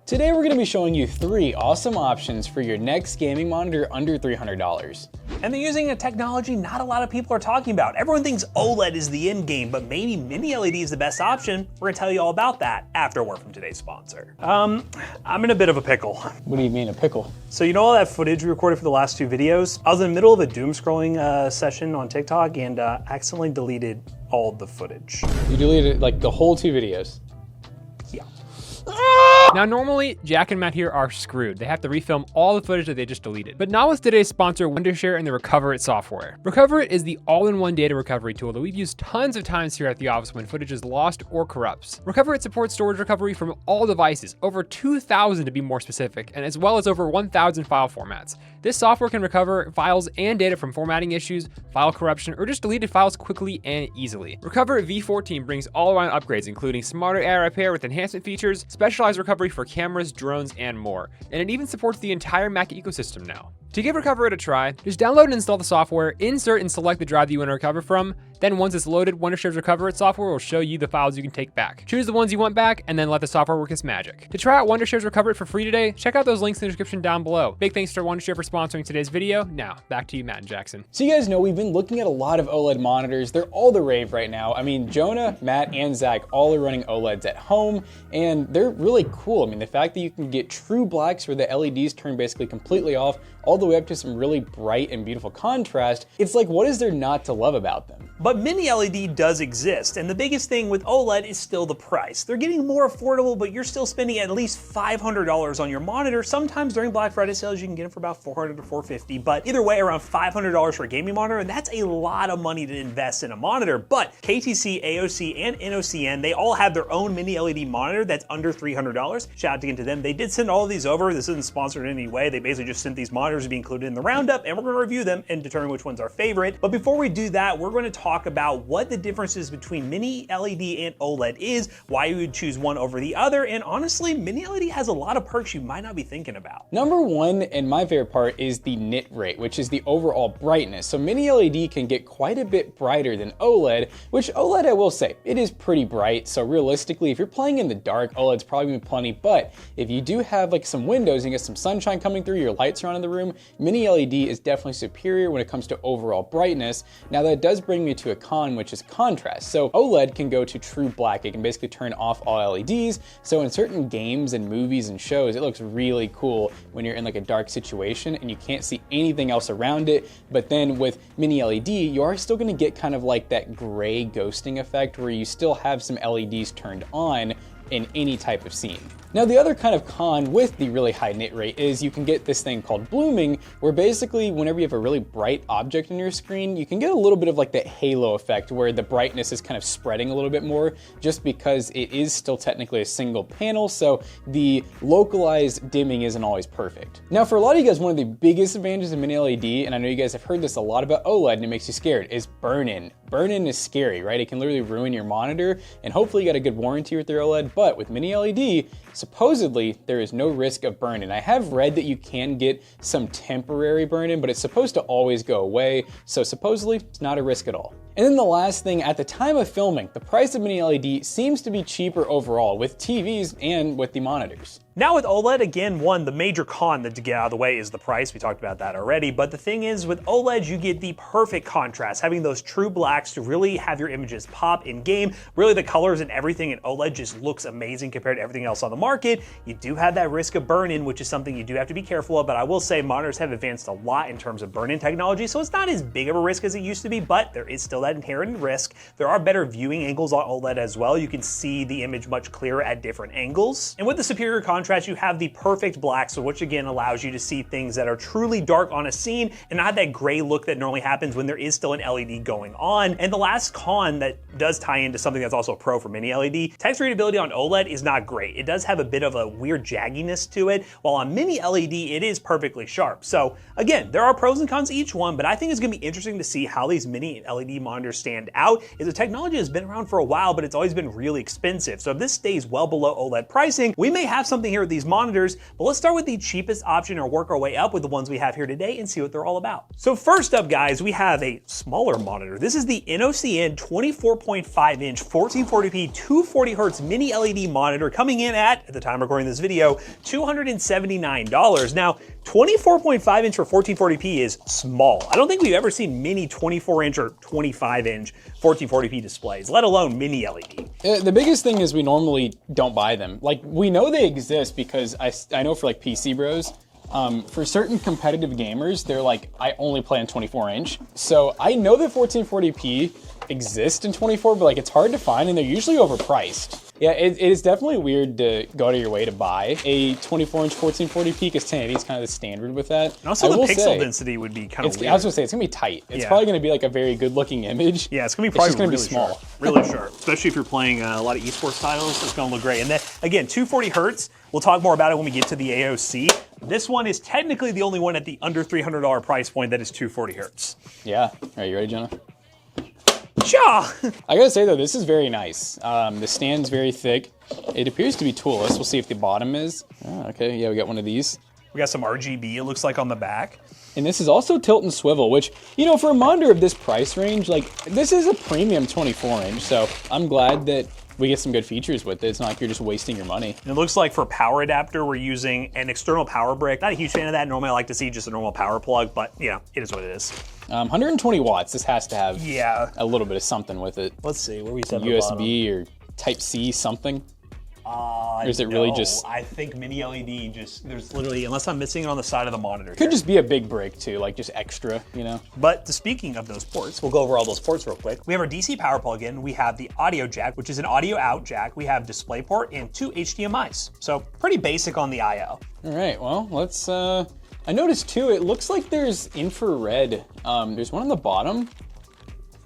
Today we're going to be showing you 3 awesome options for your next gaming monitor under $300. And they're using a technology not a lot of people are talking about. Everyone thinks OLED is the end game, but maybe Mini-LED is the best option. We're gonna tell you all about that after a word from today's sponsor. I'm in a bit of a pickle. What do you mean a pickle? So you know all that footage we recorded for the last 2 videos? I was in the middle of a doom scrolling session on TikTok and accidentally deleted all the footage. You deleted like the whole 2 videos? Yeah. Now normally, Jack and Matt here are screwed. They have to refilm all the footage that they just deleted. But not with today's sponsor, Wondershare and the Recover It software. Recover It is the all-in-one data recovery tool that we've used tons of times here at the office when footage is lost or corrupts. Recover It supports storage recovery from all devices, over 2,000 to be more specific, and as well as over 1,000 file formats. This software can recover files and data from formatting issues, file corruption, or just deleted files quickly and easily. Recover It V14 brings all-around upgrades, including smarter AI repair with enhancement features, specialized recovery for cameras, drones, and more. And it even supports the entire Mac ecosystem now. To give Recover It a try, just download and install the software, insert and select the drive that you want to recover from. Then once it's loaded, Wondershare's Recover It software will show you the files you can take back. Choose the ones you want back, and then let the software work its magic. To try out Wondershare's Recover It for free today, check out those links in the description down below. Big thanks to Wondershare for sponsoring today's video. Now, back to you, Matt and Jackson. So you guys know we've been looking at a lot of OLED monitors. They're all the rave right now. I mean, Jonah, Matt, and Zach all are running OLEDs at home, and they're really cool. I mean, the fact that you can get true blacks where the LEDs turn basically completely off, all the way up to some really bright and beautiful contrast, it's like, what is there not to love about them? But Mini-LED does exist, and the biggest thing with OLED is still the price. They're getting more affordable, but you're still spending at least $500 on your monitor. Sometimes during Black Friday sales, you can get them for about $400 to $450, but either way, around $500 for a gaming monitor, and that's a lot of money to invest in a monitor. But KTC, AOC, and Innocn, they all have their own Mini-LED monitor that's under $300. Shout out again to them. They did send all of these over. This isn't sponsored in any way. They basically just sent these monitors to be included in the roundup, and we're gonna review them and determine which one's our favorite. But before we do that, we're gonna talk about what the differences between Mini-LED and OLED is, why you would choose one over the other, and honestly, Mini-LED has a lot of perks you might not be thinking about. Number 1, and my favorite part, is the nit rate, which is the overall brightness. So Mini-LED can get quite a bit brighter than OLED, which OLED, I will say, it is pretty bright. So realistically, if you're playing in the dark, OLED's probably gonna be plenty, but if you do have like some windows and get some sunshine coming through, your lights are on in the room, Mini-LED is definitely superior when it comes to overall brightness. Now that does bring me to a con, which is contrast. So OLED can go to true black. It can basically turn off all LEDs. So in certain games and movies and shows, it looks really cool when you're in like a dark situation and you can't see anything else around it. But then with Mini-LED, you are still gonna get kind of like that gray ghosting effect where you still have some LEDs turned on in any type of scene. Now the other kind of con with the really high nit rate is you can get this thing called blooming, where basically whenever you have a really bright object on your screen, you can get a little bit of like that halo effect where the brightness is kind of spreading a little bit more just because it is still technically a single panel, so the localized dimming isn't always perfect. Now for a lot of you guys, one of the biggest advantages of Mini-LED, and I know you guys have heard this a lot about OLED and it makes you scared, is burn-in. Burn-in is scary, right? It can literally ruin your monitor, and hopefully you got a good warranty with your OLED, but with Mini-LED, supposedly there is no risk of burn-in. I have read that you can get some temporary burn-in, but it's supposed to always go away, so supposedly it's not a risk at all. And then the last thing, at the time of filming, the price of Mini-LED seems to be cheaper overall with TVs and with the monitors. Now with OLED, again, the major con that to get out of the way is the price. We talked about that already, but the thing is with OLED, you get the perfect contrast, having those true blacks to really have your images pop in game. Really the colors and everything in OLED just looks amazing compared to everything else on the market. You do have that risk of burn-in, which is something you do have to be careful of, but I will say monitors have advanced a lot in terms of burn-in technology, so it's not as big of a risk as it used to be, but there is still that inherent risk. There are better viewing angles on OLED as well. You can see the image much clearer at different angles. And with the superior contrast, you have the perfect black, so which again allows you to see things that are truly dark on a scene and not that gray look that normally happens when there is still an LED going on. And the last con that does tie into something that's also a pro for Mini-LED, text readability on OLED is not great. It does have a bit of a weird jagginess to it, while on Mini-LED it is perfectly sharp. So again, there are pros and cons to each one, but I think it's gonna be interesting to see how these Mini-LED monitors stand out is the technology has been around for a while, but it's always been really expensive. So if this stays well below OLED pricing, we may have something here with these monitors, but let's start with the cheapest option or work our way up with the ones we have here today and see what they're all about. So first up, guys, we have a smaller monitor. This is the Innocn 24.5-inch 1440p 240Hz mini LED monitor coming in at the time of recording this video, $279. Now, 24.5-inch for 1440p is small. I don't think we've ever seen mini 24-inch or 25-inch 1440p displays, let alone mini LED. The biggest thing is we normally don't buy them. Like, we know they exist because I know for like PC bros, for certain competitive gamers, they're like, I only play on 24-inch. So I know that 1440p exists in 24, but like it's hard to find and they're usually overpriced. Yeah, it is definitely weird to go to your way to buy a 24-inch 1440p because 1080 is kind of the standard with that. And also the pixel density would be kind of weird. I was gonna say, it's gonna be tight. It's probably gonna be like a very good looking image. Yeah, it's gonna be probably gonna really be small. Sharp, really sharp. Especially if you're playing a lot of esports titles, it's gonna look great. And then again, 240 Hertz, we'll talk more about it when we get to the AOC. This one is technically the only one at the under $300 price point that is 240 Hertz. Yeah, are you ready, Jenna? Cha! I gotta say though, this is very nice. The stand's very thick. It appears to be toolless. We'll see if the bottom is. Oh, okay, yeah, we got one of these. We got some RGB, it looks like, on the back. And this is also tilt and swivel, which, you know, for a monitor of this price range, like, this is a premium 24-inch, so I'm glad that we get some good features with it. It's not like you're just wasting your money. And it looks like for power adapter, we're using an external power brick. Not a huge fan of that. Normally I like to see just a normal power plug, but you know, it is what it is. 120 watts. This has to have a little bit of something with it. Let's see, where we set the USB or Type-C something? Or is it really just... I think mini LED just, there's literally, unless I'm missing it on the side of the monitor. Could just be a big break too, like just extra, you know? But speaking of those ports, we'll go over all those ports real quick. We have our DC power plug-in, we have the audio jack, which is an audio out jack, we have DisplayPort and 2 HDMIs. So pretty basic on the I/O. All right, well, let's, I noticed too, it looks like there's infrared. There's one on the bottom,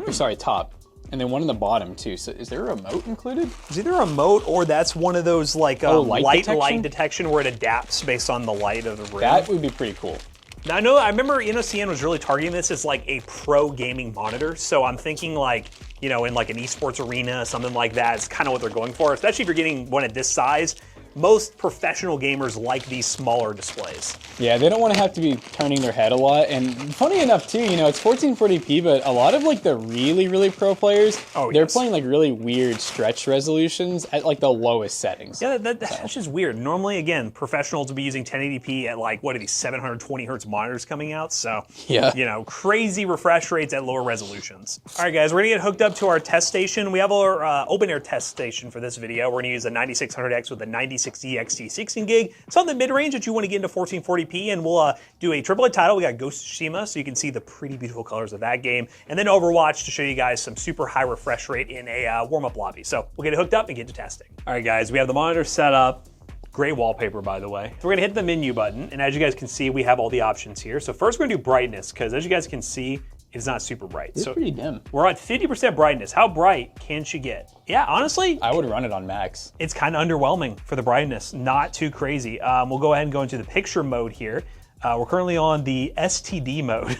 or sorry, top. And then one in the bottom too. So is there a remote included? It's either a remote or that's one of those like light detection where it adapts based on the light of the room. That would be pretty cool. Now I remember Innocn was really targeting this as like a pro gaming monitor. So I'm thinking like, you know, in like an esports arena, something like that. It's kind of what they're going for, especially if you're getting one at this size. Most professional gamers like these smaller displays. Yeah, they don't want to have to be turning their head a lot. And funny enough too, you know, it's 1440p, but a lot of like the really, really pro players, they're playing like really weird stretch resolutions at like the lowest settings. Yeah, that's just weird. Normally, again, professionals will be using 1080p at like, what are these, 720 Hertz monitors coming out? So, yeah, you know, crazy refresh rates at lower resolutions. All right, guys, we're gonna get hooked up to our test station. We have our open air test station for this video. We're gonna use a 9600X with a 96 EXT 16 gig. It's on the mid-range that you want to get into 1440p, and we'll do a AAA title. We got Ghost of Tsushima, so you can see the pretty beautiful colors of that game, and then Overwatch to show you guys some super high refresh rate in a warm-up lobby. So we'll get it hooked up and get to testing. All right, guys, we have the monitor set up. Great wallpaper, by the way. So we're gonna hit the menu button, and as you guys can see, we have all the options here. So first we're gonna do brightness, because as you guys can see, it's not super bright. It's pretty dim. We're at 50% brightness. How bright can she get? Yeah, honestly, I would run it on max. It's kind of underwhelming for the brightness. Not too crazy. We'll go ahead and go into the picture mode here. We're currently on the STD mode.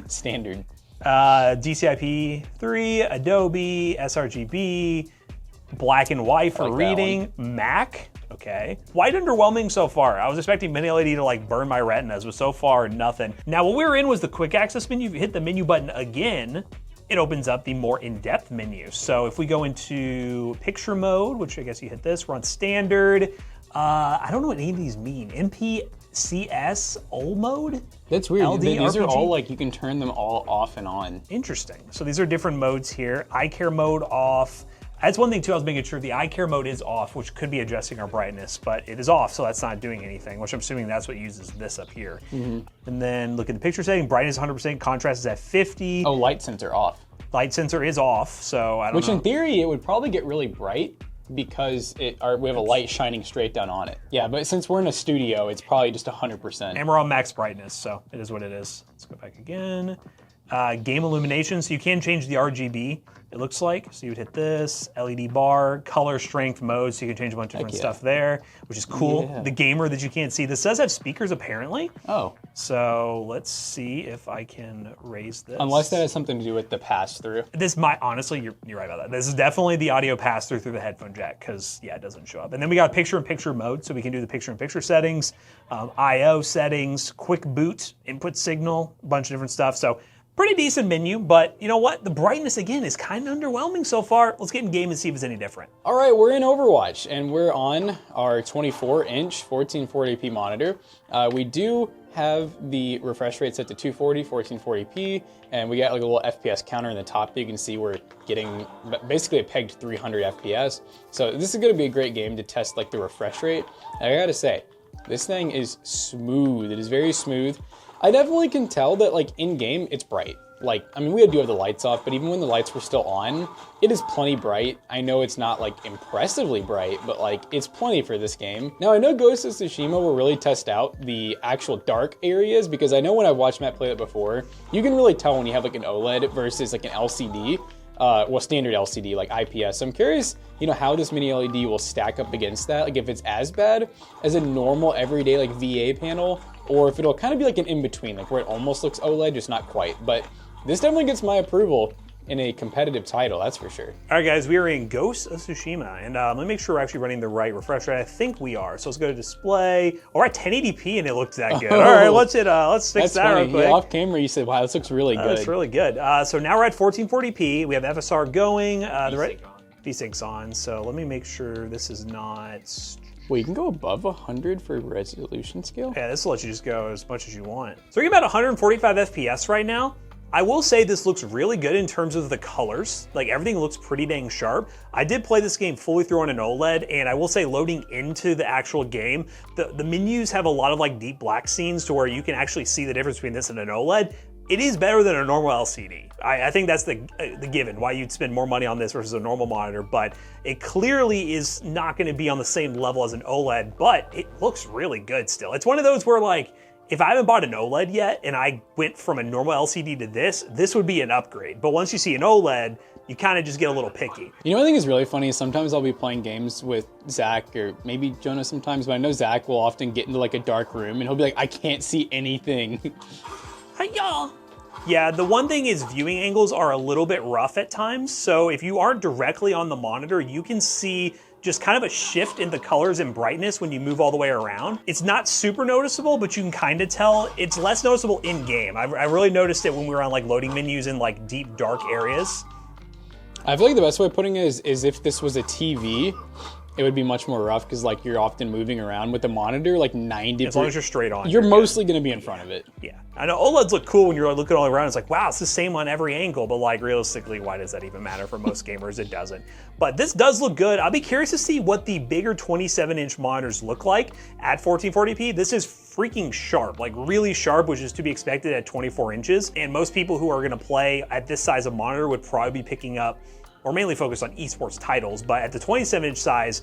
Standard. DCI-P3, Adobe, sRGB, black and white for reading, Mac. Okay. White underwhelming so far. I was expecting MiniLED to like burn my retinas, but so far nothing. Now what we were in was the quick access menu. If you hit the menu button again, it opens up the more in-depth menu. So if we go into picture mode, which I guess you hit this, we're on standard. I don't know what any of these mean. MPCS OL mode? That's weird. LD, these RPG? are all like, you can turn them all off and on. Interesting. So these are different modes here. Eye care mode off. That's one thing too, I was making sure the eye care mode is off, which could be adjusting our brightness, but it is off, so that's not doing anything, which I'm assuming that's what uses this up here. And then look at the picture setting, brightness 100%, contrast is at 50. Oh, light sensor off. Light sensor is off, so I don't know. Which in theory, it would probably get really bright because we have a light shining straight down on it. Yeah, but since we're in a studio, it's probably just 100%. And we're on max brightness, so it is what it is. Let's go back again. Game illumination, so you can change the RGB, it looks like. So you would hit this, LED bar, color strength mode, so you can change a bunch of different stuff there, which is cool. Yeah. The gamer that you can't see. This does have speakers apparently. Oh. So let's see if I can raise this. Unless that has something to do with the pass-through. This might, honestly, you're right about that. This is definitely the audio pass-through through the headphone jack, because, yeah, it doesn't show up. And then we got picture-in-picture mode, so we can do the picture-in-picture settings, I/O settings, quick boot, input signal, a bunch of different stuff. So pretty decent menu, but you know what? The brightness, again, is kind of underwhelming so far. Let's get in game and see if it's any different. All right, we're in Overwatch, and we're on our 24-inch 1440p monitor. We do have the refresh rate set to 240, 1440p, and we got like a little FPS counter in the top that you can see we're getting basically a pegged 300 FPS. So this is gonna be a great game to test like the refresh rate. And I gotta say, this thing is smooth. It is very smooth. I definitely can tell that like in game, it's bright. Like, I mean, we do have the lights off, but even when the lights were still on, it is plenty bright. I know it's not like impressively bright, but like it's plenty for this game. Now I know Ghost of Tsushima will really test out the actual dark areas, because I know when I've watched Matt play it before, you can really tell when you have like an OLED versus like an LCD. Well, standard LCD, like IPS. So I'm curious, you know, how this mini LED will stack up against that. Like if it's as bad as a normal everyday like VA panel, or if it'll kind of be like an in-between, like where it almost looks OLED, just not quite. But this definitely gets my approval in a competitive title, that's for sure. All right, guys, we are in Ghost of Tsushima, and let me make sure we're actually running the right refresh rate. I think we are. So let's go to display. Oh, we're at 1080p, and it looks that good. All right, let's fix that real quick. Yeah, off camera, you said, "Wow, this looks really good." It's really good. So now we're at 1440p. We have FSR going. Desync's on. So let me make sure this is not. Wait, you can go above 100 for resolution scale? Yeah, this will let you just go as much as you want. So we're getting about 145 FPS right now. I will say this looks really good in terms of the colors. Like everything looks pretty dang sharp. I did play this game fully through on an OLED, and I will say loading into the actual game, the menus have a lot of like deep black scenes to where you can actually see the difference between this and an OLED. It is better than a normal LCD. I think that's the given, why you'd spend more money on this versus a normal monitor, but it clearly is not gonna be on the same level as an OLED, but it looks really good still. It's one of those where like, if I haven't bought an OLED yet and I went from a normal LCD to this would be an upgrade. But once you see an OLED, you kind of just get a little picky. You know what I think is really funny is sometimes I'll be playing games with Zach or maybe Jonah sometimes, but I know Zach will often get into like a dark room and he'll be like, I can't see anything. Hi-ya! Yeah, the one thing is viewing angles are a little bit rough at times. So if you aren't directly on the monitor, you can see just kind of a shift in the colors and brightness when you move all the way around. It's not super noticeable, but you can kind of tell. It's less noticeable in game. I really noticed it when we were on like loading menus in like deep dark areas. I feel like the best way of putting it is if this was a TV, it would be much more rough because like you're often moving around with the monitor, like 90%. As long as you're straight on. You're mostly gonna be in front of it. Yeah, I know OLEDs look cool when you're looking all around. It's like, wow, it's the same on every angle, but like realistically, why does that even matter for most gamers? It doesn't. But this does look good. I'll be curious to see what the bigger 27-inch monitors look like at 1440p. This is freaking sharp, like really sharp, which is to be expected at 24 inches. And most people who are gonna play at this size of monitor would probably be picking up, or mainly focused on esports titles, but at the 27-inch size,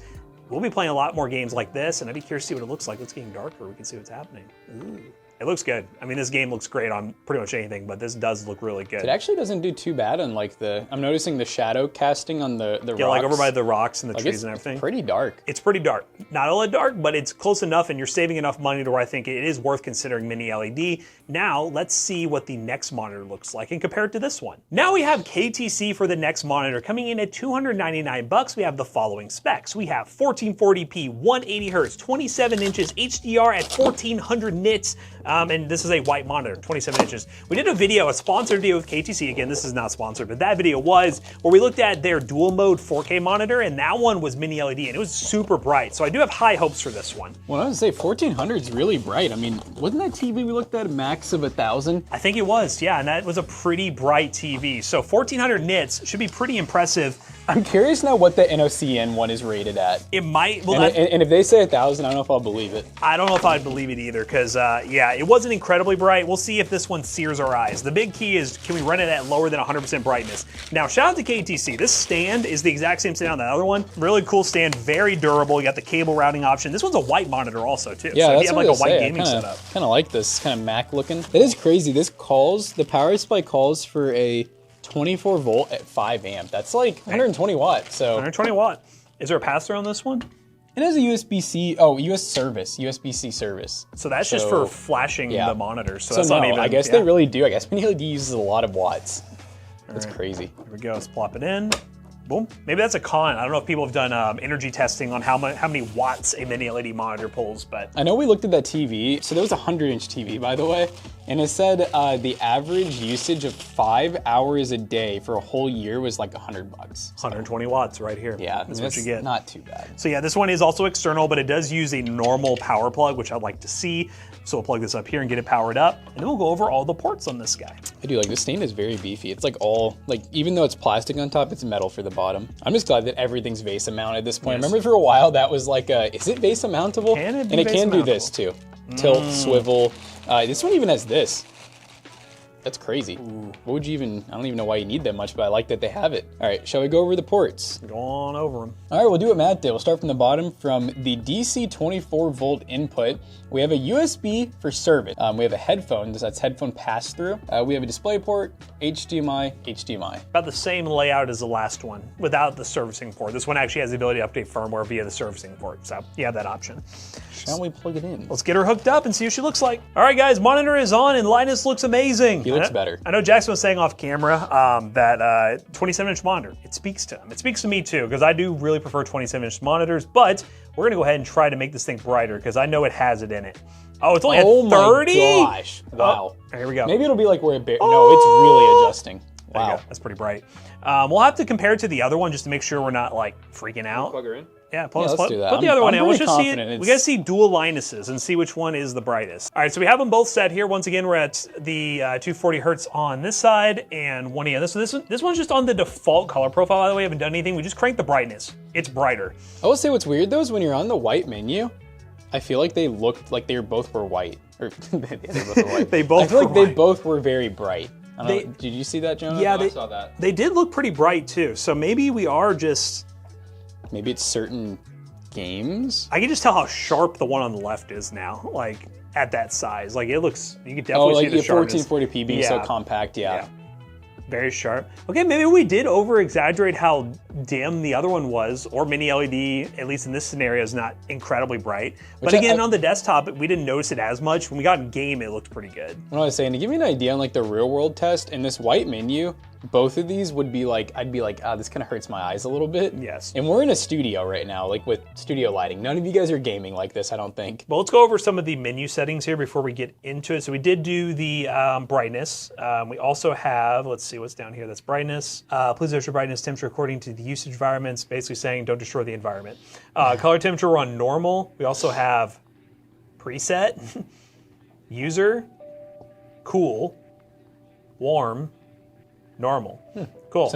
we'll be playing a lot more games like this, and I'd be curious to see what it looks like. It's getting darker, we can see what's happening. Ooh. It looks good. I mean, this game looks great on pretty much anything, but this does look really good. It actually doesn't do too bad on like I'm noticing the shadow casting on the rocks. Yeah, like over by the rocks and the trees and everything. It's pretty dark. It's pretty dark. Not OLED dark, but it's close enough, and you're saving enough money to where I think it is worth considering mini LED. Now, let's see what the next monitor looks like and compare it to this one. Now we have KTC for the next monitor coming in at $299. We have the following specs. We have 1440p, 180 Hz, 27 inches, HDR at 1400 nits, and this is a white monitor, 27 inches. We did a video, a sponsored video with KTC. Again, this is not sponsored, but that video was where we looked at their dual mode 4K monitor, and that one was mini LED, and it was super bright. So I do have high hopes for this one. Well, I would say 1400 is really bright. I mean, wasn't that TV we looked at a max of 1000? I think it was, yeah, and that was a pretty bright TV. So 1400 nits should be pretty impressive. I'm curious now what the Innocn one is rated at. It might, well, and if they say 1,000, I don't know if I'll believe it. I don't know if I'd believe it either, because yeah, it wasn't incredibly bright. We'll see if this one sears our eyes. The big key is, can we run it at lower than 100% brightness? Now, shout out to KTC. This stand is the exact same stand on the other one. Really cool stand, very durable. You got the cable routing option. This one's a white monitor also, too. Yeah, so if that's you have what like a white say. gaming setup. Kind of like this, kind of Mac looking. It is crazy. This calls, the power supply calls for a 24 volt at 5 amp. That's like 120 watts. So 120 watt. Is there a pass-through on this one? It has a USB-C, USB-C service. So that's just for flashing the monitor. So that's no, not even, I guess they really do. I guess MiniLED uses a lot of watts. That's crazy. Here we go, let's plop it in. Boom. Maybe that's a con. I don't know if people have done energy testing on how many watts a mini LED monitor pulls, but. I know we looked at that TV. So that was a 100-inch TV, by the way. And it said the average usage of 5 hours a day for a whole year was like $100. 120 watts right here. Yeah, that's what you get. Not too bad. So yeah, this one is also external, but it does use a normal power plug, which I'd like to see. So we'll plug this up here and get it powered up, and then we'll go over all the ports on this guy. I do like this stand is very beefy. It's like all, like even though it's plastic on top, it's metal for the bottom. I'm just glad that everything's VESA mounted at this point. Yes. Remember for a while that was like, is it VESA mountable? Can it be and it VESA can do mountable? this too. Tilt, swivel. This one even has this. That's crazy. Ooh. What would you even, I don't even know why you need that much, but I like that they have it. All right, shall we go over the ports? Go on over them. All right, we'll do what Matt did. We'll start from the bottom. From the DC 24 volt input, we have a USB for service. We have a headphone, that's headphone pass-through. We have a display port, HDMI, HDMI. About the same layout as the last one, without the servicing port. This one actually has the ability to update firmware via the servicing port, so you have that option. Shall we plug it in? Let's get her hooked up and see what she looks like. All right, guys, monitor is on and Linus looks amazing. He looks better. I know Jackson was saying off camera that 27-inch monitor, it speaks to him. It speaks to me too, because I do really prefer 27-inch monitors, but we're gonna go ahead and try to make this thing brighter, because I know it has it in it. Oh, it's only at 30? Oh my gosh, wow. Oh, here we go. Maybe it'll be like where it, no, it's really adjusting. Wow. That's pretty bright. We'll have to compare it to the other one just to make sure we're not like freaking out. Plug her in. Yeah, let's do that. Put the other one in. Let's just see it. confident We gotta see dual Linuses and see which one is the brightest. All right, so we have them both set here. Once again, we're at the 240 hertz on this side and 180 on this. So this one's just on the default color profile. By the way, we haven't done anything. We just cranked the brightness. It's brighter. I will say what's weird though is when you're on the white menu, I feel like they looked like they both were white. Or they both were white. They both I feel like were they white. both were very bright. I don't know, did you see that, Jonah? Yeah, I saw that. They did look pretty bright too. So maybe we are just. Maybe it's certain games. I can just tell how sharp the one on the left is now. Like at that size, like it looks. You can definitely see the sharpness. 1440p being so compact. Yeah. Very sharp. Okay, maybe we did over-exaggerate how dim the other one was, or mini LED, at least in this scenario, is not incredibly bright. But again, on the desktop, we didn't notice it as much. When we got in game, it looked pretty good. What I was saying, to give you an idea on like the real world test, in this white menu, both of these would be like, I'd be like, this kind of hurts my eyes a little bit. Yes. And we're in a studio right now, like with studio lighting. None of you guys are gaming like this, I don't think. Well, let's go over some of the menu settings here before we get into it. So we did do the brightness. We also have, let's see what's down here, that's brightness. Please adjust your brightness temperature according to the usage environments, basically saying don't destroy the environment. Color temperature, we're on normal. We also have preset, user, cool, warm, normal. Cool.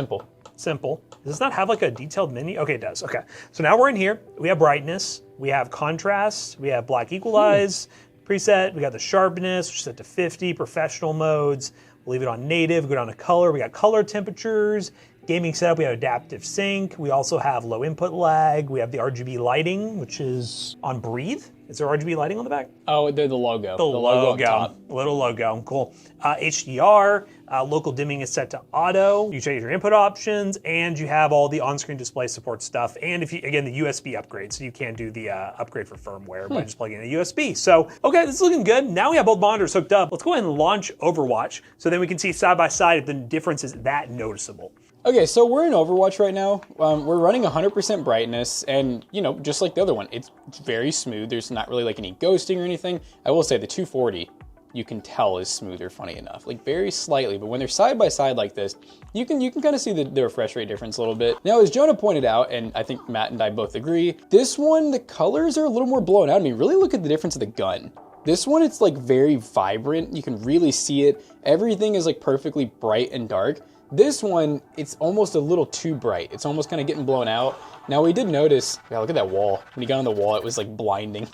Simple. Does this not have like a detailed menu? Okay, it does. Okay. So now we're in here. We have brightness. We have contrast. We have black equalize. Preset. We got the sharpness, which is set to 50. Professional modes. We'll leave it on native. Go down to color. We got color temperatures. Gaming setup. We have adaptive sync. We also have low input lag. We have the RGB lighting, which is on breathe. Is there RGB lighting on the back? Oh, they're the logo. The logo up top. Little logo, cool. HDR, local dimming is set to auto. You change your input options, and you have all the on-screen display support stuff. And if you, again, the USB upgrade, so you can do the upgrade for firmware by just plugging in a USB. So, okay, this is looking good. Now we have both monitors hooked up. Let's go ahead and launch Overwatch, so then we can see side by side if the difference is that noticeable. Okay, so we're in Overwatch right now. We're running 100% brightness, and you know, just like the other one, it's very smooth. There's not really like any ghosting or anything. I will say the 240, you can tell is smoother, funny enough, like very slightly. But when they're side by side like this, you can kind of see the refresh rate difference a little bit. Now, as Jonah pointed out, and I think Matt and I both agree, this one the colors are a little more blown out. I mean, really look at the difference of the gun. This one, it's like very vibrant. You can really see it. Everything is like perfectly bright and dark. This one, it's almost a little too bright. It's almost kind of getting blown out. Now we did notice, yeah, look at that wall. When you got on the wall, it was like blinding.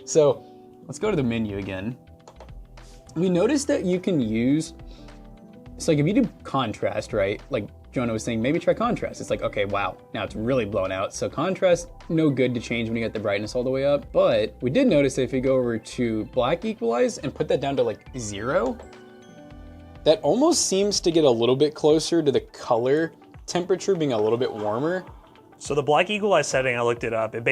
So let's go to the menu again. We noticed that you can use, it's like if you do contrast, right? Like Jonah was saying, maybe try contrast. It's like, okay, wow, now it's really blown out. So contrast, no good to change when you get the brightness all the way up. But we did notice that if you go over to black equalize and put that down to like 0, that almost seems to get a little bit closer to the color temperature being a little bit warmer. So the black equalize setting, I looked it up. It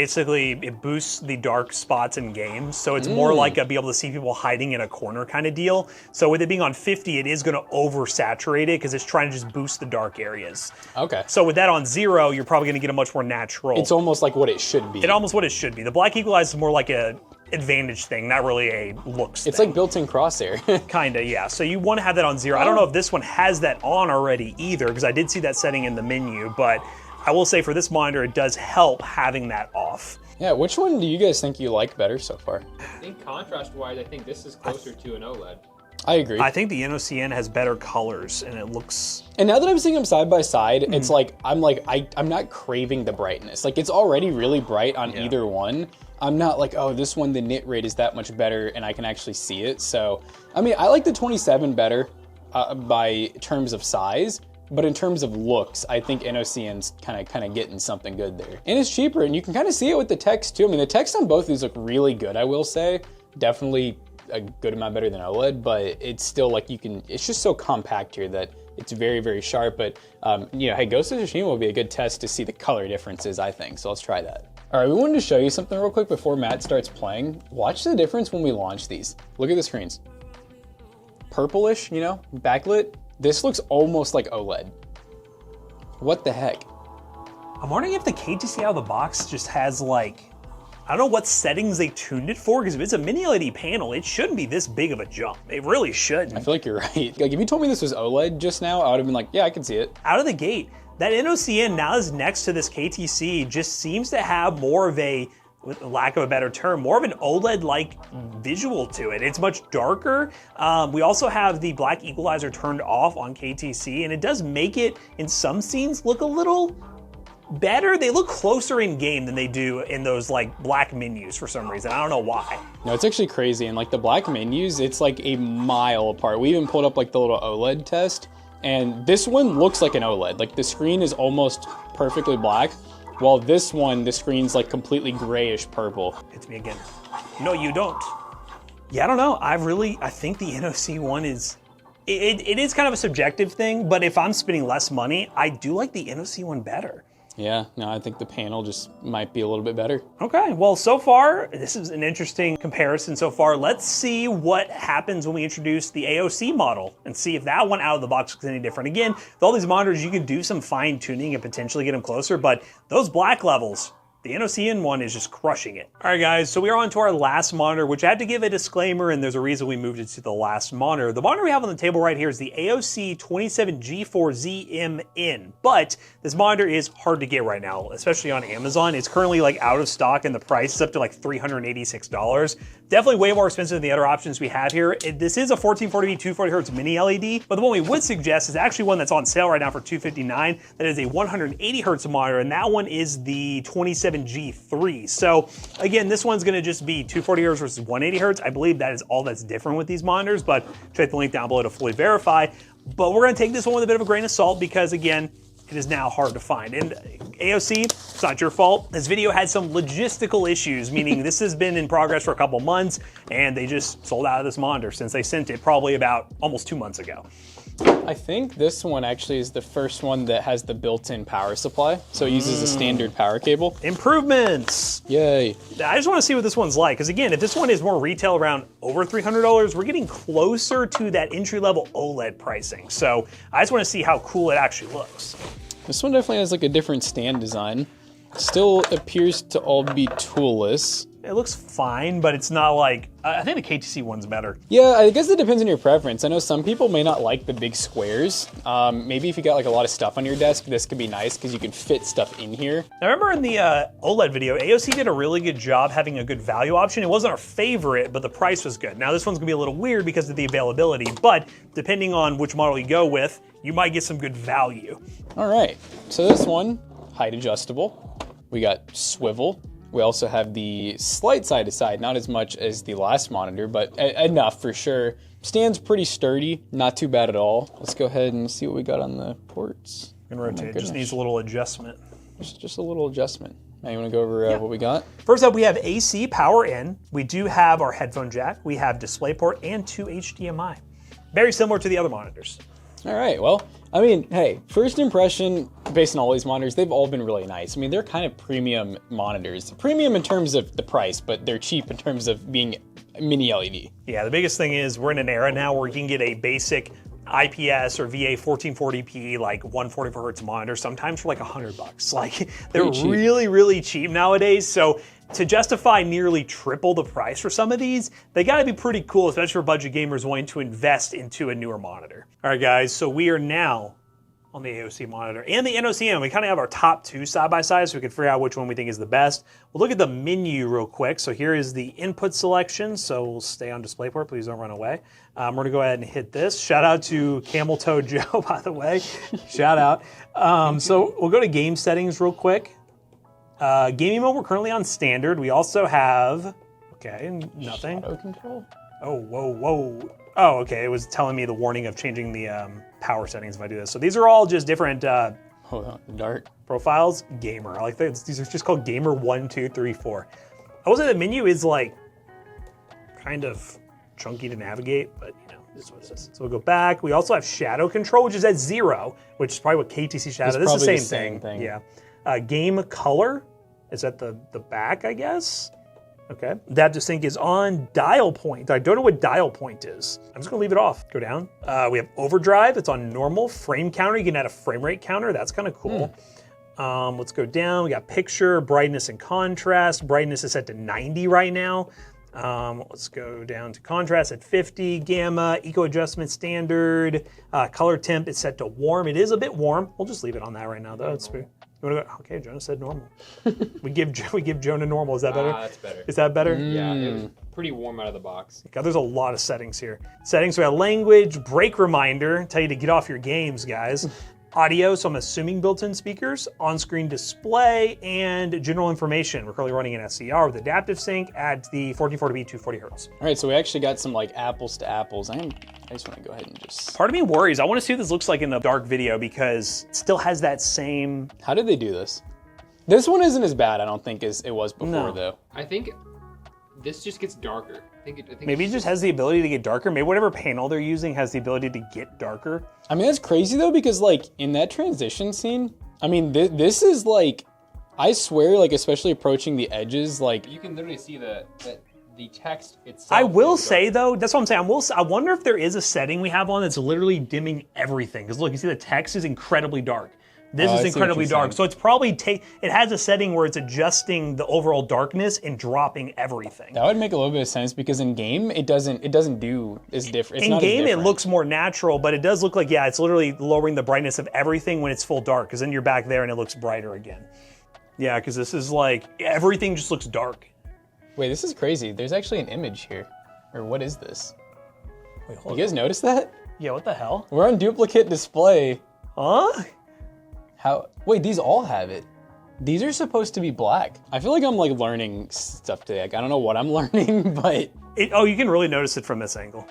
boosts the dark spots in games. So it's more like be able to see people hiding in a corner kind of deal. So with it being on 50, it is going to oversaturate it because it's trying to just boost the dark areas. Okay. So with that on 0, you're probably going to get a much more natural. It's almost like what it should be. It's almost what it should be. The black equalize is more like a advantage thing, not really a looks It's thing. like built-in crosshair. Kinda, yeah. So you want to have that on 0. I don't know if this one has that on already either, because I did see that setting in the menu, but I will say for this monitor, it does help having that off. Yeah, which one do you guys think you like better so far? I think contrast-wise, I think this is closer to an OLED. I agree. I think the Innocn has better colors, and it looks... And now that I'm seeing them side by side, it's like, I'm not craving the brightness. Like, it's already really bright on either one. I'm not like, oh, this one, the nit rate is that much better, and I can actually see it. So, I mean, I like the 27 better by terms of size, but in terms of looks, I think Innocn's kind of getting something good there. And it's cheaper, and you can kind of see it with the text too. I mean, the text on both of these look really good, I will say. Definitely a good amount better than OLED, but it's still like it's just so compact here that it's very, very sharp. But, you know, hey, Ghost of Tsushima will be a good test to see the color differences, I think. So let's try that. All right, we wanted to show you something real quick before Matt starts playing. Watch the difference when we launch these. Look at the screens. Purplish, you know, backlit. This looks almost like OLED. What the heck? I'm wondering if the KTC out of the box just has like, I don't know what settings they tuned it for, because if it's a mini LED panel, it shouldn't be this big of a jump. It really shouldn't. I feel like you're right. Like if you told me this was OLED just now, I would have been like, yeah, I can see it. Out of the gate, that Innocn now is next to this KTC just seems to have more of a, with lack of a better term, more of an OLED-like visual to it. It's much darker. We also have the black equalizer turned off on KTC, and it does make it, in some scenes, look a little better. They look closer in game than they do in those like black menus for some reason. I don't know why. No, it's actually crazy. And like the black menus, it's like a mile apart. We even pulled up like the little OLED test, and this one looks like an OLED. Like the screen is almost perfectly black, while this one, the screen's like completely grayish purple. It's me again. No, you don't. Yeah, I don't know. I think the Innocn one is, it is kind of a subjective thing, but if I'm spending less money, I do like the Innocn one better. Yeah, no, I think the panel just might be a little bit better. Okay, well, so far, this is an interesting comparison so far. Let's see what happens when we introduce the AOC model and see if that one out of the box looks any different. Again, with all these monitors, you can do some fine tuning and potentially get them closer, but those black levels, the Innocn one is just crushing it. All right, guys, so we are on to our last monitor, which I have to give a disclaimer, and there's a reason we moved it to the last monitor. The monitor we have on the table right here is the AOC 27G4ZMN, but this monitor is hard to get right now, especially on Amazon. It's currently like out of stock, and the price is up to like $386. Definitely way more expensive than the other options we have here. This is a 1440p 240Hz mini LED, but the one we would suggest is actually one that's on sale right now for $259. That is a 180Hz monitor, and that one is the 27G3. So again, this one's gonna just be 240Hz versus 180Hz. I believe that is all that's different with these monitors, but check the link down below to fully verify. But we're gonna take this one with a bit of a grain of salt because again, it is now hard to find. And AOC, it's not your fault. This video had some logistical issues, meaning this has been in progress for a couple months, and they just sold out of this monitor since they sent it probably about almost 2 months ago. I think this one actually is the first one that has the built-in power supply, so it uses a standard power cable. Improvements! Yay. I just want to see what this one's like, because again, if this one is more retail around over $300, we're getting closer to that entry-level OLED pricing. So I just want to see how cool it actually looks. This one definitely has like a different stand design. Still appears to all be toolless. It looks fine, but it's not like, I think the KTC one's better. Yeah, I guess it depends on your preference. I know some people may not like the big squares. Maybe if you got like a lot of stuff on your desk, this could be nice because you can fit stuff in here. I remember in the OLED video, AOC did a really good job having a good value option. It wasn't our favorite, but the price was good. Now this one's gonna be a little weird because of the availability, but depending on which model you go with, you might get some good value. All right, so this one, height adjustable. We got swivel. We also have the slight side to side, not as much as the last monitor, but enough for sure. Stands pretty sturdy, not too bad at all. Let's go ahead and see what we got on the ports. And rotate, just needs a little adjustment. Just a little adjustment. Now you wanna go over what we got? First up, we have AC power in. We do have our headphone jack. We have DisplayPort and 2 HDMI. Very similar to the other monitors. All right, well, I mean, hey, first impression, based on all these monitors, they've all been really nice. I mean, they're kind of premium monitors. Premium in terms of the price, but they're cheap in terms of being mini LED. Yeah, the biggest thing is we're in an era now where you can get a basic IPS or VA 1440p, like 144 hertz monitor, sometimes for like $100. Like, they're really, really cheap nowadays. So to justify nearly triple the price for some of these, they gotta be pretty cool, especially for budget gamers wanting to invest into a newer monitor. All right, guys, so we are now on the AOC monitor and the Innocn. We kind of have our top two side by side so we can figure out which one we think is the best. We'll look at the menu real quick. So here is the input selection. So we'll stay on DisplayPort, please don't run away. We're gonna go ahead and hit this. Shout out to Camel Toe Joe, by the way. Shout out. So we'll go to game settings real quick. Gaming mode, we're currently on standard. We also have, okay, nothing. Shadow control? Oh, whoa, whoa. Oh, okay, it was telling me the warning of changing the power settings if I do this. So these are all just different Hold on, dark. profiles. Gamer, I like that. These are just called Gamer 1, 2, 3, 4. I will say the menu is like kind of chunky to navigate, but you know, this is what it is. So we'll go back. We also have shadow control, which is at 0, which is probably what KTC shadow. This is the same thing. Yeah. Game color is at the back, I guess. Okay. Adaptive sync is on. Dial point. I don't know what dial point is. I'm just gonna leave it off. Go down. We have overdrive. It's on normal. Frame counter. You can add a frame rate counter. That's kind of cool. Let's go down. We got picture, brightness and contrast. Brightness is set to 90 right now. Let's go down to contrast at 50. Gamma, eco adjustment standard. Color temp is set to warm. It is a bit warm. We'll just leave it on that right now though. It's you wanna go? Okay, Jonah said normal. we give Jonah normal. Is that better? That's better. Is that better? Yeah, it was pretty warm out of the box. God, there's a lot of settings here. Settings, we have language, break reminder, tell you to get off your games, guys. Audio, so I'm assuming built-in speakers, on-screen display, and general information. We're currently running an SCR with adaptive sync at the 1440p 240 hertz. All right, so we actually got some like apples to apples. I just want to go ahead and just... Part of me worries. I want to see what this looks like in a dark video because it still has that same... How did they do this? This one isn't as bad, I don't think, as it was before, though. I think this just gets darker. I think Maybe it just has the ability to get darker. Maybe whatever panel they're using has the ability to get darker. I mean, that's crazy, though, because, like, in that transition scene, I mean, this is, like, I swear, like, especially approaching the edges, like... You can literally see the text itself. I will say, though, that's what I'm saying. I wonder if there is a setting we have on that's literally dimming everything. Because, look, you see the text is incredibly dark. This is incredibly dark. So it's probably it has a setting where it's adjusting the overall darkness and dropping everything. That would make a little bit of sense because in game it doesn't do as different. In game it looks more natural, but it does look like it's literally lowering the brightness of everything when it's full dark because then you're back there and it looks brighter again. Yeah, because this is like everything just looks dark. Wait, this is crazy. There's actually an image here. Or what is this? Wait, hold on. You guys notice that? Yeah, what the hell? We're on duplicate display. Huh? How? Wait, these all have it. These are supposed to be black. I feel like I'm like learning stuff today. Like, I don't know what I'm learning, but... You can really notice it from this angle.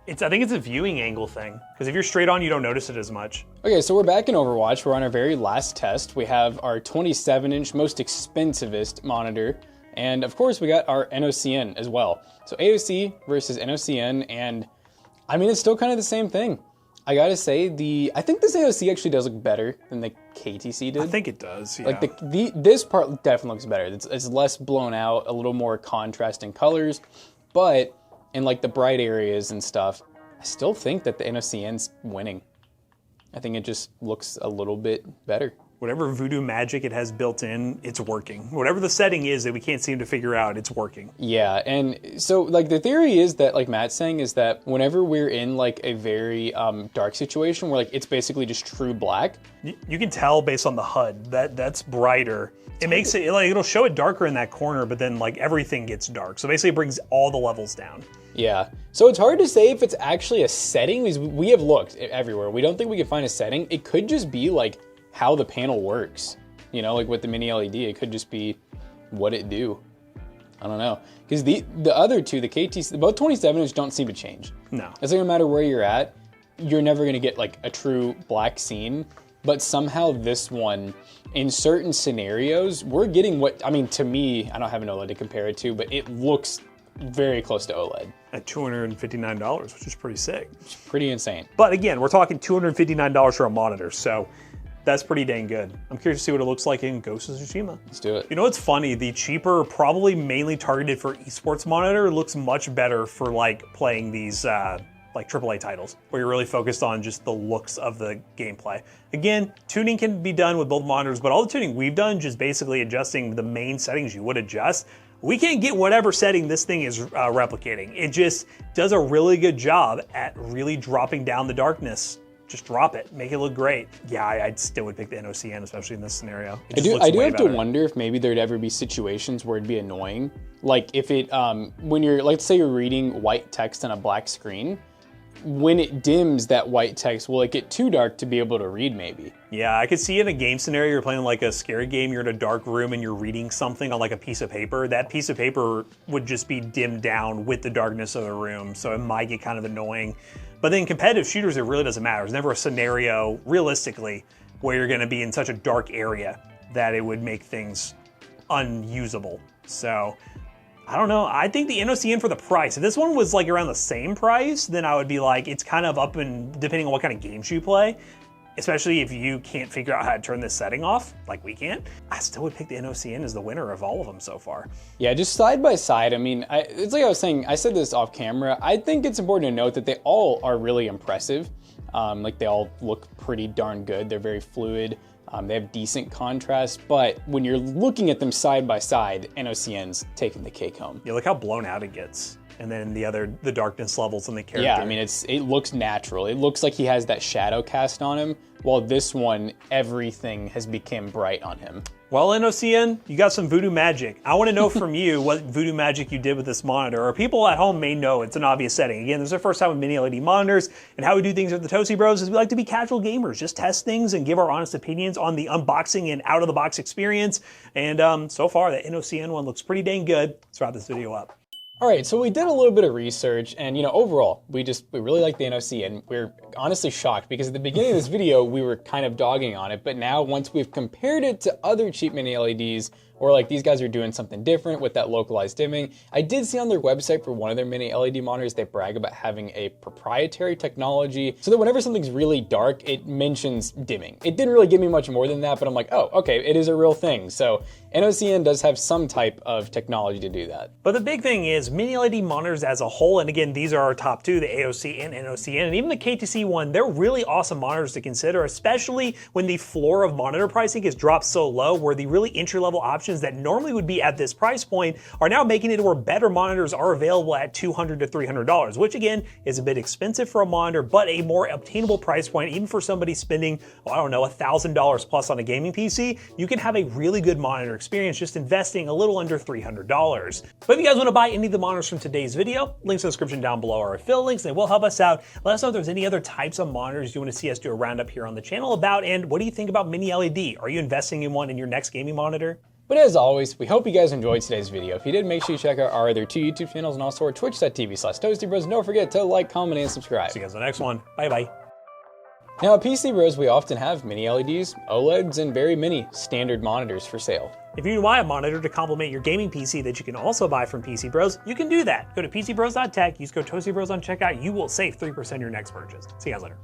I think it's a viewing angle thing. Because if you're straight on, you don't notice it as much. Okay, so we're back in Overwatch. We're on our very last test. We have our 27-inch, most expensivest monitor. And of course, we got our Innocn as well. So AOC versus Innocn, and I mean, it's still kind of the same thing. I gotta say, I think this AOC actually does look better than the KTC did. I think it does, yeah. Like this part definitely looks better. It's less blown out, a little more contrasting colors, but in like the bright areas and stuff, I still think that the Innocn's winning. I think it just looks a little bit better. Whatever voodoo magic it has built in, it's working. Whatever the setting is that we can't seem to figure out, it's working. Yeah, and so like the theory is that, like Matt's saying, is that whenever we're in like a very dark situation where like it's basically just true black. You can tell based on the HUD that's brighter. It makes it like it'll show it darker in that corner, but then like everything gets dark. So basically it brings all the levels down. Yeah, so it's hard to say if it's actually a setting. We have looked everywhere. We don't think we can find a setting. It could just be like how the panel works, you know, like with the mini LED, it could just be what it do. I don't know, because the other two, the KTC, both 27-inch don't seem to change. No, it doesn't matter where you're at, you're never gonna get like a true black scene. But somehow this one, in certain scenarios, we're getting what, I mean, to me, I don't have an OLED to compare it to, but it looks very close to OLED. At $259, which is pretty sick. It's pretty insane. But again, we're talking $259 for a monitor, so that's pretty dang good. I'm curious to see what it looks like in Ghost of Tsushima. Let's do it. You know what's funny? The cheaper, probably mainly targeted for esports monitor looks much better for like playing these like AAA titles, where you're really focused on just the looks of the gameplay. Again, tuning can be done with both monitors, but all the tuning we've done, just basically adjusting the main settings you would adjust. We can't get whatever setting this thing is replicating. It just does a really good job at really dropping down the darkness. Just drop it, make it look great. Yeah, I still would pick the Innocn, especially in this scenario. I do have to wonder if maybe there'd ever be situations where it'd be annoying. Like if it, when you're, let's say you're reading white text on a black screen, when it dims that white text, will it get too dark to be able to read maybe? Yeah, I could see in a game scenario, you're playing like a scary game, you're in a dark room and you're reading something on like a piece of paper. That piece of paper would just be dimmed down with the darkness of the room, so it might get kind of annoying. But then competitive shooters, it really doesn't matter. There's never a scenario, realistically, where you're gonna be in such a dark area that it would make things unusable. So, I don't know, I think the Innocn for the price, if this one was like around the same price, then I would be like, it's kind of up and depending on what kind of games you play, especially if you can't figure out how to turn this setting off, like we can't, I still would pick the Innocn as the winner of all of them so far. Yeah, just side by side, I mean, it's like I was saying, I said this off camera, I think it's important to note that they all are really impressive. Like they all look pretty darn good, they're very fluid. They have decent contrast, but when you're looking at them side by side, Innocn's taking the cake home. Yeah, look how blown out it gets. And then the darkness levels in the character. Yeah, I mean, it looks natural. It looks like he has that shadow cast on him, while this one, everything has become bright on him. Well, Innocn, you got some voodoo magic. I want to know from you what voodoo magic you did with this monitor, or people at home may know it's an obvious setting. Again, this is our first time with mini LED monitors, and how we do things at the Toasty Bros is we like to be casual gamers, just test things and give our honest opinions on the unboxing and out-of-the-box experience. And so far, the Innocn one looks pretty dang good. Let's wrap this video up. All right, so we did a little bit of research, and you know, overall, we really like the Innocn, and we're honestly shocked because at the beginning of this video, we were kind of dogging on it, but now once we've compared it to other cheap mini LEDs, or like these guys are doing something different with that localized dimming. I did see on their website for one of their mini LED monitors, they brag about having a proprietary technology so that whenever something's really dark, it mentions dimming. It didn't really give me much more than that, but I'm like, oh, okay, it is a real thing. So Innocn does have some type of technology to do that. But the big thing is mini LED monitors as a whole, and again, these are our top two, the AOC and Innocn, and even the KTC one, they're really awesome monitors to consider, especially when the floor of monitor pricing is dropped so low, where the really entry-level options that normally would be at this price point are now making it where better monitors are available at $200 to $300, which again is a bit expensive for a monitor, but a more obtainable price point, even for somebody spending, I don't know, $1,000 plus on a gaming PC, you can have a really good monitor experience just investing a little under $300. But if you guys want to buy any of the monitors from today's video, links in the description down below are affiliate links, and they will help us out. Let us know if there's any other types of monitors you want to see us do a roundup here on the channel about, and what do you think about mini LED? Are you investing in one in your next gaming monitor? But as always, we hope you guys enjoyed today's video. If you did, make sure you check out our other two YouTube channels and also our twitch.tv/ToastyBros. And don't forget to like, comment, and subscribe. See you guys in the next one. Bye-bye. Now at PC Bros, we often have mini LEDs, OLEDs, and very many standard monitors for sale. If you buy a monitor to complement your gaming PC that you can also buy from PC Bros, you can do that. Go to PCBros.tech, use code ToastyBros on checkout, you will save 3% on your next purchase. See you guys later.